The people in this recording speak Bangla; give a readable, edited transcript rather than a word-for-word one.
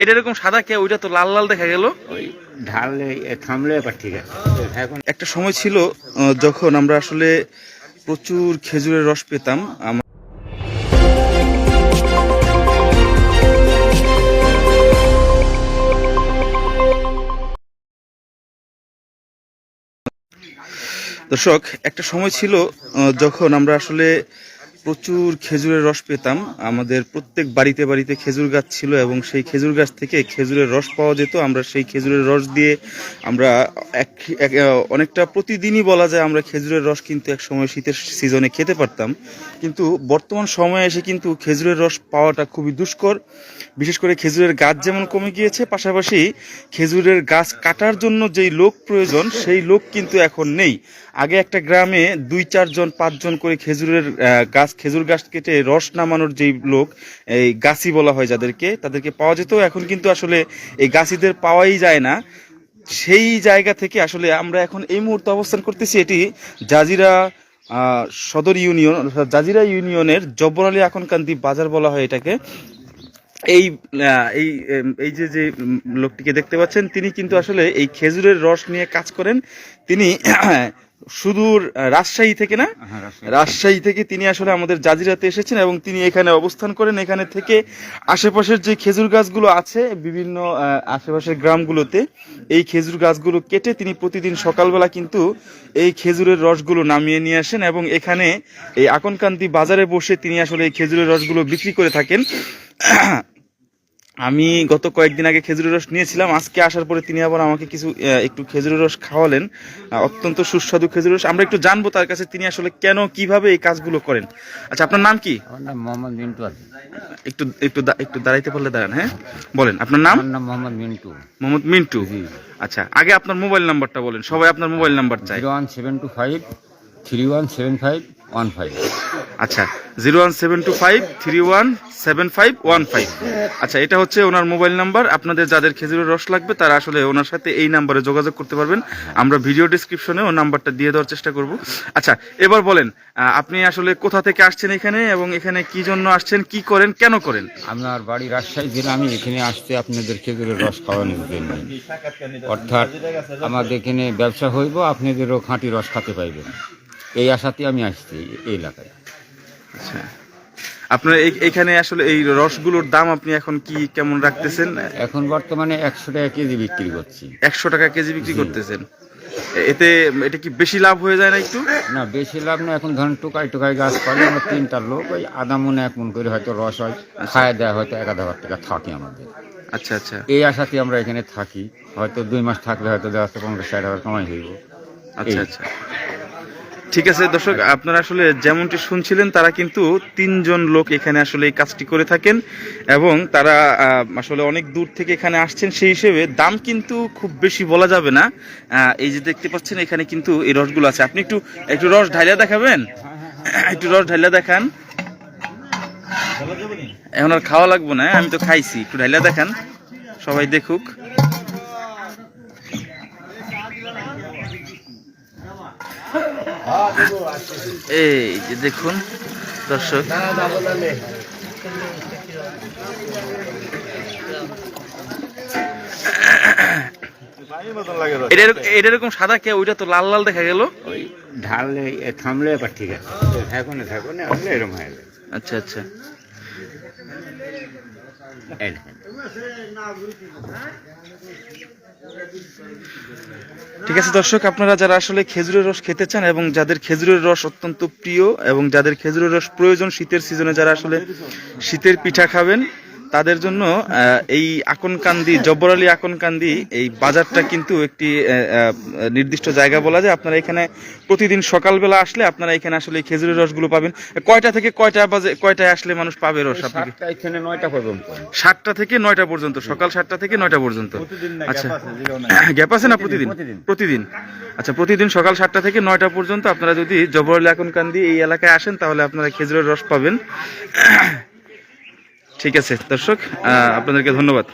এটা এরকম সাদা কে, ওইটা তো লাল লাল দেখা গেল। ওই ঢাললে থামলে এবার ঠিক আছে। এখন একটা সময় ছিল যখন আমরা আসলে প্রচুর খেজুরের রস পেতাম। দর্শক, একটা সময় ছিল যখন আমরা আসলে প্রচুর খেজুরের রস পেতাম। আমাদের প্রত্যেক বাড়িতে বাড়িতে খেজুর গাছ ছিল এবং সেই খেজুর গাছ থেকে খেজুরের রস পাওয়া যেত। আমরা সেই খেজুরের রস দিয়ে আমরা অনেকটা প্রতিদিনই বলা যায় আমরা খেজুরের রস কিন্তু এক সময় শীতের সিজনে খেতে পারতাম। কিন্তু বর্তমান সময়ে এসে কিন্তু খেজুরের রস পাওয়াটা খুবই দুষ্কর। বিশেষ করে খেজুরের গাছ যেমন কমে গিয়েছে, পাশাপাশি খেজুরের গাছ কাটার জন্য যেই লোক প্রয়োজন সেই লোক কিন্তু এখন নেই। আগে একটা গ্রামে 2-4 জন 5 জন করে খেজুর গাছ কেটে রস নামানোর যেই লোক, এই গাছি বলা হয় যাদেরকে, তাদেরকে পাওয়া যেত। এখন কিন্তু আসলে এই গাছিদের পাওয়াই যায় না। সেই জায়গা থেকে আসলে আমরা এখন এই মুহূর্তে অবস্থান করতেছি, এটি জাজিরা সদর ইউনিয়ন, জাজিরা ইউনিয়নের জব্বর আলী আকনকান্দি বাজার বলা হয় এটাকে। এই এই এই যে যে লোকটিকে দেখতে পাচ্ছেন, তিনি কিন্তু আসলে এই খেজুরের রস নিয়ে কাজ করেন। তিনি সুদূর রাজশাহী থেকে, না রাজশাহী থেকে তিনি আসলে আমাদের জাজিরাতে এসেছেন এবং তিনি এখানে অবস্থান করেন। এখানে থেকে আশেপাশের যে খেজুর গাছগুলো আছে বিভিন্ন আশেপাশের গ্রামগুলোতে, এই খেজুর গাছগুলো কেটে তিনি প্রতিদিন সকালবেলা কিন্তু এই খেজুরের রসগুলো নামিয়ে নিয়ে আসেন এবং এখানে এই আকনকান্দি বাজারে বসে তিনি আসলে এই খেজুরের রসগুলো বিক্রি করে থাকেন। আমি গত কয়েকদিন আগে খেজুরের রস নিয়েছিলাম। আজকে আসার পরে তিনি আবার আমাকে একটু খেজুরের রস খাওয়ালেন, অত্যন্ত সুস্বাদু খেজুরের রস। আমরা একটু জানবো তার কাছে তিনি আসলে কেন কিভাবে এই কাজগুলো করেন। আচ্ছা, আপনার নাম কি? আমার নাম মোহাম্মদ মিন্টু আছে। একটু একটু একটু দাঁড়াইতে পারলে দাঁড়ান। হ্যাঁ, বলেন আপনার নাম। আমার নাম মোহাম্মদ মিন্টু। মোহাম্মদ মিন্টু। আচ্ছা, আগে আপনার মোবাইল নাম্বারটা বলেন, সবাই আপনার মোবাইল নাম্বার চাই। 01725 317515। আচ্ছা, 01725317515। আচ্ছা, এটা হচ্ছে ওনার মোবাইল নাম্বার। আপনাদের যাদের খেজুরের রস লাগবে তারা আসলে ওনার সাথে এই নাম্বারে যোগাযোগ করতে পারবেন। আমরা ভিডিও ডিসক্রিপশনে ও নাম্বারটা দিয়ে দেওয়ার চেষ্টা করব। আচ্ছা, এবার বলেন আপনি আসলে কোথা থেকে আসছেন এখানে এবং এখানে কি জন্য আসছেন, কি করেন, কেন করেন? আমার বাড়ি রাজশাহী জেলা। আমি এখানে আসতে আপনাদের খেজুরের রস খাওয়ানোর জন্য, অর্থাৎ আমাদের এখানে ব্যবসা হইব, আপনাদেরও খাঁটি রস খেতে পাইবেন, এই আশাতে আমি আসছি এই এলাকায়। আচ্ছা, আপনার এইখানে আসলে এই রসগুলোর দাম আপনি এখন কি কেমন রাখতেছেন? এখন বর্তমানে 100 টাকা কেজি বিক্রি করছি। 100 টাকা কেজি বিক্রি করতেছেন। এটা কি বেশি লাভ হয়ে যায় না একটু? না, বেশি লাভ না। এখন ধরেন টোকাই টোকাই গাছ পালে আমরা 3টা লোক ওই আধা মনে 1 মন করে হয়তো রস হয়, খায় দেয়, হয়তো 1000 টাকা থাকে আমাদের। আচ্ছা আচ্ছা, এই আশাতে আমরা এখানে থাকি। হয়তো 2 মাস থাকলে হয়তো 50-60 টাকা কামাই হইব। আচ্ছা আচ্ছা, ঠিক আছে। দর্শক, আপনারা আসলে যেমনটি শুনছিলেন, তারা কিন্তু 3 জন লোক এখানে আসলে এই কাজটি করে থাকেন এবং তারা আসলে অনেক দূর থেকে এখানে আসছেন। সেই হিসেবে দাম কিন্তু খুব বেশি বলা যাবে না। এই যে দেখতে পাচ্ছেন এখানে কিন্তু এই রসগুলো আছে। আপনি একটু একটু রস ঢাইলা দেখাবেন? একটু রস ঢাইলা দেখান। এখন আর খাওয়া লাগবো না, আমি তো খাইছি। একটু ঢাইলা দেখান, সবাই দেখুক। এই যে দেখুন দর্শক, এটা এরকম সাদা কে, ওইটা তো লাল লাল দেখা গেল। ওই ঢাললে থামলে এবার ঠিক আছে, থাকুন থাকুন এরকম হয়ে যাবে। আচ্ছা আচ্ছা, এই দেখেন। ঠিক আছে দর্শক, আপনারা যারা আসলে খেজুরের রস খেতে চান এবং যাদের খেজুরের রস অত্যন্ত প্রিয় এবং যাদের খেজুরের রস প্রয়োজন শীতের সিজনে, যারা আসলে শীতের পিঠা খাবেন, তাদের জন্য এই আকনকান্দি, জব্বর আলী আকনকান্দি এই বাজারটা কিন্তু একটি নির্দিষ্ট জায়গা বলা যায়। আপনারা এখানে প্রতিদিন সকালবেলা আসলে আপনারা এখানে আসলে খেজুরের রসগুলো পাবেন। কয়টা থেকে কয়টায় আসলে মানুষ পাবে রস? আপনাকে 9টা পর্যন্ত। 7টা থেকে 9টা পর্যন্ত, সকাল 7টা থেকে 9টা পর্যন্ত। আচ্ছা, গ্যাপ আছে না? প্রতিদিন। আচ্ছা, প্রতিদিন সকাল 7টা থেকে 9টা পর্যন্ত আপনারা যদি জব্বর আলী আকনকান্দি এই এলাকায় আসেন তাহলে আপনারা খেজুরের রস পাবেন। ঠিক আছে দর্শক, আপনাদেরকে ধন্যবাদ।